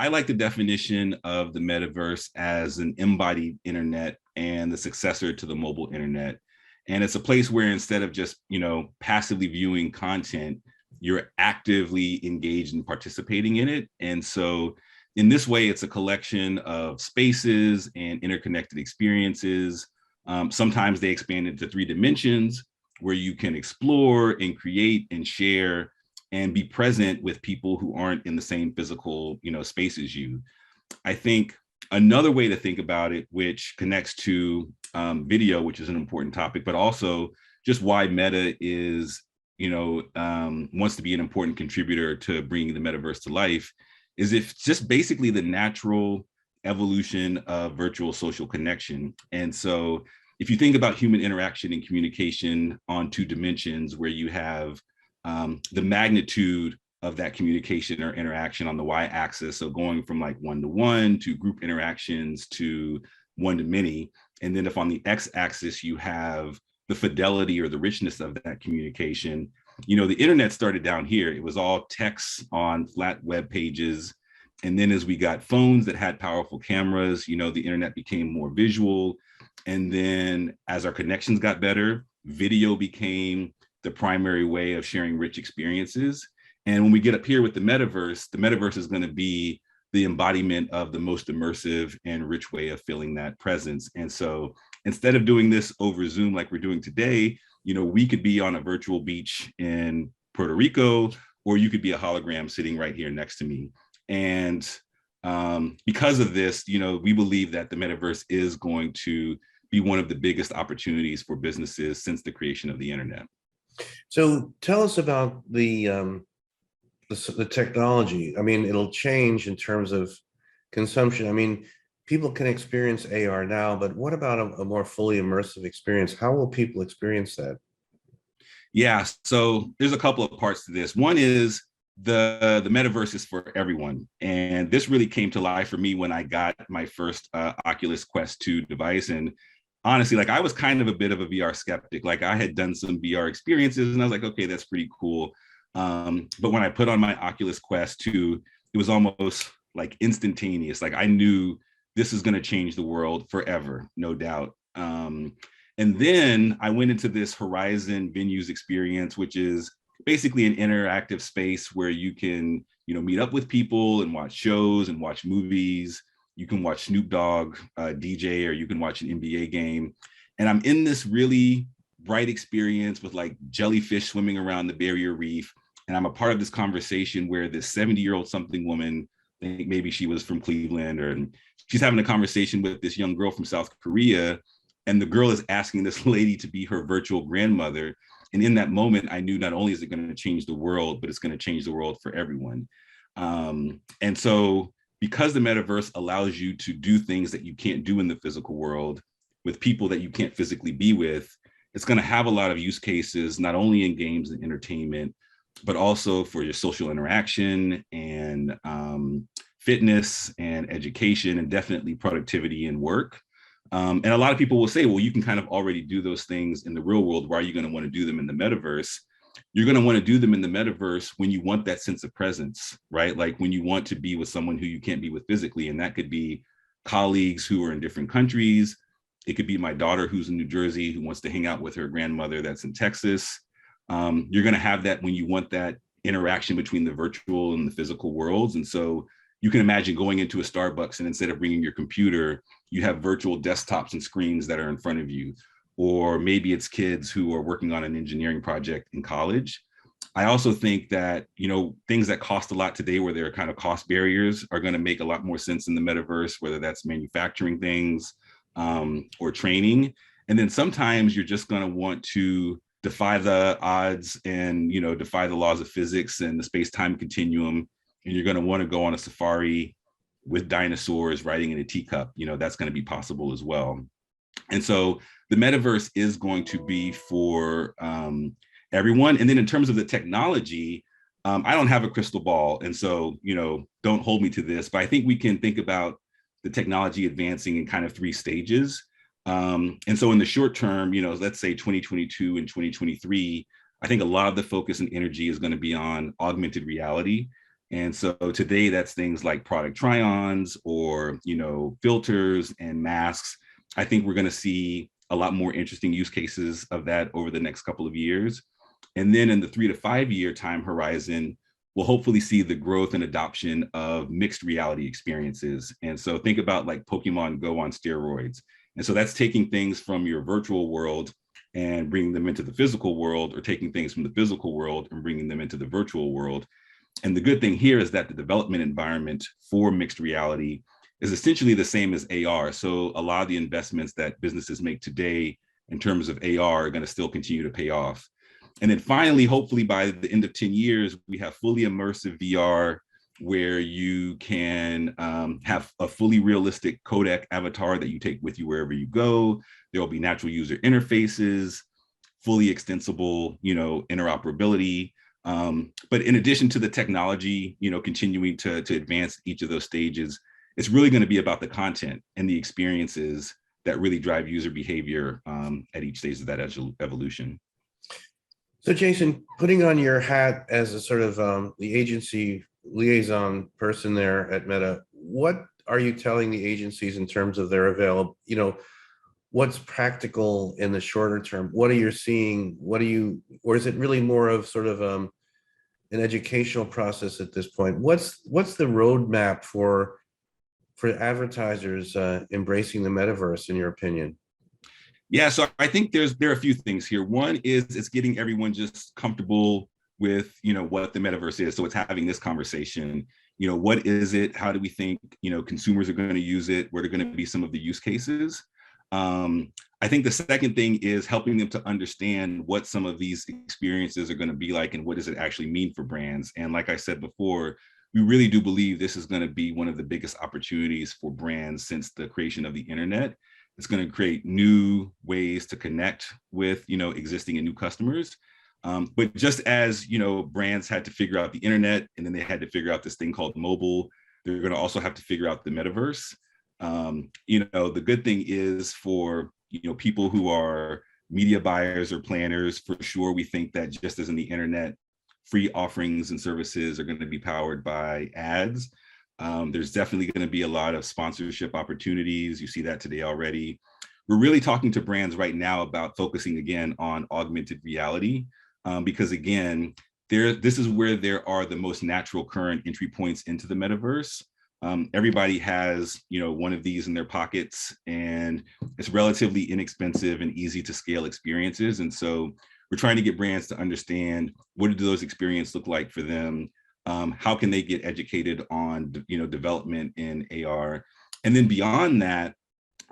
I like the definition of the metaverse as an embodied internet and the successor to the mobile internet. And it's a place where instead of just, passively viewing content, you're actively engaged and participating in it. And so in this way, it's a collection of spaces and interconnected experiences. Sometimes they expand into 3 dimensions where you can explore and create and share and be present with people who aren't in the same physical, space as you. I think another way to think about it, which connects to video, which is an important topic, but also just why Meta is, wants to be an important contributor to bringing the metaverse to life, is if just basically the natural evolution of virtual social connection. And so if you think about human interaction and communication on 2 dimensions, where you have the magnitude of that communication or interaction on the y-axis, so going from like 1-to-1 to group interactions to 1-to-many, and then if on the x-axis you have the fidelity or the richness of that communication, the internet started down here. It was all text on flat web pages, and then as we got phones that had powerful cameras, the internet became more visual, and then as our connections got better, video became the primary way of sharing rich experiences. And when we get up here with the metaverse is going to be the embodiment of the most immersive and rich way of feeling that presence. And so instead of doing this over Zoom like we're doing today, we could be on a virtual beach in Puerto Rico, or you could be a hologram sitting right here next to me. And because of this, we believe that the metaverse is going to be one of the biggest opportunities for businesses since the creation of the internet. So tell us about the technology. I mean, it'll change in terms of consumption. I mean, people can experience AR now, but what about a more fully immersive experience? How will people experience that? Yeah, so there's a couple of parts to this. One is the metaverse is for everyone. And this really came to life for me when I got my first Oculus Quest 2 device. And honestly, like I was kind of a bit of a VR skeptic. Like I had done some VR experiences and I was like, okay, that's pretty cool. But when I put on my Oculus Quest 2, it was almost like instantaneous. Like I knew this is going to change the world forever, no doubt. And then I went into this Horizon Venues experience, which is basically an interactive space where you can, meet up with people and watch shows and watch movies. You can watch Snoop Dogg DJ, or you can watch an NBA game. And I'm in this really bright experience with like jellyfish swimming around the barrier reef. And I'm a part of this conversation where this 70-year-old something woman, I think maybe she was from Cleveland, or she's having a conversation with this young girl from South Korea. And the girl is asking this lady to be her virtual grandmother. And in that moment, I knew not only is it going to change the world, but it's going to change the world for everyone. And so because the metaverse allows you to do things that you can't do in the physical world with people that you can't physically be with, it's going to have a lot of use cases, not only in games and entertainment, but also for your social interaction and fitness and education, and definitely productivity and work. And a lot of people will say, well, you can kind of already do those things in the real world. Why are you going to want to do them in the metaverse? You're going to want to do them in the metaverse when you want that sense of presence, right? Like when you want to be with someone who you can't be with physically. And that could be colleagues who are in different countries. It could be my daughter who's in New Jersey who wants to hang out with her grandmother that's in Texas. You're going to have that when you want that interaction between the virtual and the physical worlds. And so you can imagine going into a Starbucks and instead of bringing your computer, you have virtual desktops and screens that are in front of you. Or maybe it's kids who are working on an engineering project in college. I also think that, things that cost a lot today, where there are kind of cost barriers, are going to make a lot more sense in the metaverse, whether that's manufacturing things or training. And then sometimes you're just going to want to defy the odds and, defy the laws of physics and the space-time continuum. And you're going to want to go on a safari with dinosaurs riding in a teacup. That's going to be possible as well. And so the metaverse is going to be for everyone. And then in terms of the technology, I don't have a crystal ball. And so, don't hold me to this, but I think we can think about the technology advancing in kind of 3 stages. And so in the short term, let's say 2022 and 2023, I think a lot of the focus and energy is going to be on augmented reality. And so today that's things like product try-ons or, filters and masks. I think we're going to see a lot more interesting use cases of that over the next couple of years. And then in the 3 to 5 year time horizon, we'll hopefully see the growth and adoption of mixed reality experiences. And so think about like Pokemon Go on steroids. And so that's taking things from your virtual world and bringing them into the physical world, or taking things from the physical world and bringing them into the virtual world. And the good thing here is that the development environment for mixed reality is essentially the same as AR. So a lot of the investments that businesses make today in terms of AR are going to still continue to pay off. And then finally, hopefully by the end of 10 years, we have fully immersive VR where you can have a fully realistic codec avatar that you take with you wherever you go. There will be natural user interfaces, fully extensible, interoperability. But in addition to the technology, continuing to advance each of those stages, it's really going to be about the content and the experiences that really drive user behavior at each stage of that evolution. So Jason, putting on your hat as a sort of the agency liaison person there at Meta, what are you telling the agencies in terms of their what's practical in the shorter term? What are you seeing? Or is it really more of sort of an educational process at this point? What's the roadmap for advertisers embracing the metaverse, in your opinion? Yeah, so I think there are a few things here. One is it's getting everyone just comfortable with what the metaverse is. So it's having this conversation. What is it? How do we think consumers are going to use it? What are going to be some of the use cases? I think the second thing is helping them to understand what some of these experiences are going to be like and what does it actually mean for brands. And like I said before, we really do believe this is going to be one of the biggest opportunities for brands since the creation of the internet. It's going to create new ways to connect with, existing and new customers. But just as, brands had to figure out the internet and then they had to figure out this thing called mobile, they're going to also have to figure out the metaverse. The good thing is for, people who are media buyers or planners, for sure, we think that just as in the internet, free offerings and services are going to be powered by ads. There's definitely going to be a lot of sponsorship opportunities. You see that today already. We're really talking to brands right now about focusing again on augmented reality, because again, this is where there are the most natural current entry points into the metaverse. Everybody has, one of these in their pockets, and it's relatively inexpensive and easy to scale experiences. And so we're trying to get brands to understand, what do those experiences look like for them? How can they get educated on, development in AR? And then beyond that,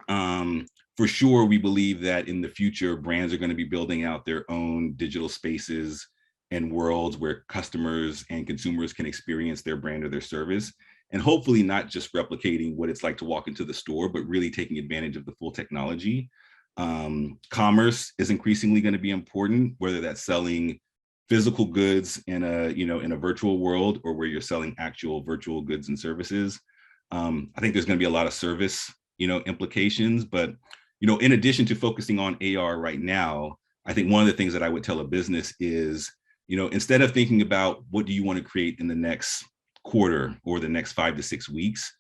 for sure, we believe that in the future, brands are going to be building out their own digital spaces and worlds where customers and consumers can experience their brand or their service. And hopefully not just replicating what it's like to walk into the store, but really taking advantage of the full technology. Commerce is increasingly going to be important, whether that's selling physical goods in a virtual world or where you're selling actual virtual goods and services. I think there's going to be a lot of service, implications, but, in addition to focusing on AR right now, I think one of the things that I would tell a business is, instead of thinking about what do you want to create in the next quarter or the next 5 to 6 weeks,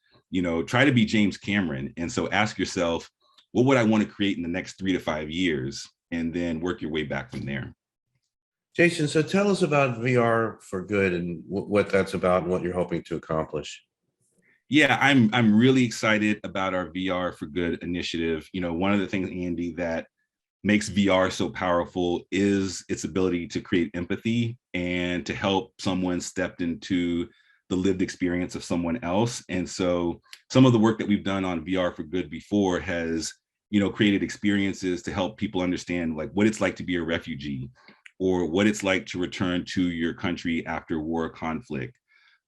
try to be James Cameron. And so ask yourself, what would I want to create in the next 3 to 5 years? And then work your way back from there. Jason, so tell us about VR for Good and what that's about and what you're hoping to accomplish. Yeah, I'm really excited about our VR for Good initiative. One of the things, Andy, that makes VR so powerful is its ability to create empathy and to help someone step into the lived experience of someone else. And so some of the work that we've done on VR for Good before has, created experiences to help people understand like what it's like to be a refugee, or what it's like to return to your country after war conflict,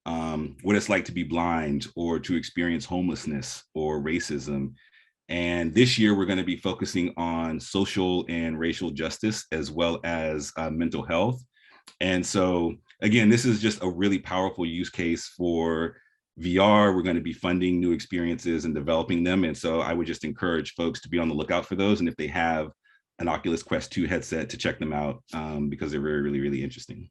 what it's like to be blind or to experience homelessness or racism. And this year, we're going to be focusing on social and racial justice, as well as mental health. And so, again, this is just a really powerful use case for VR. We're going to be funding new experiences and developing them. And so I would just encourage folks to be on the lookout for those. And if they have an Oculus Quest 2 headset, to check them out, because they're really, really, really interesting.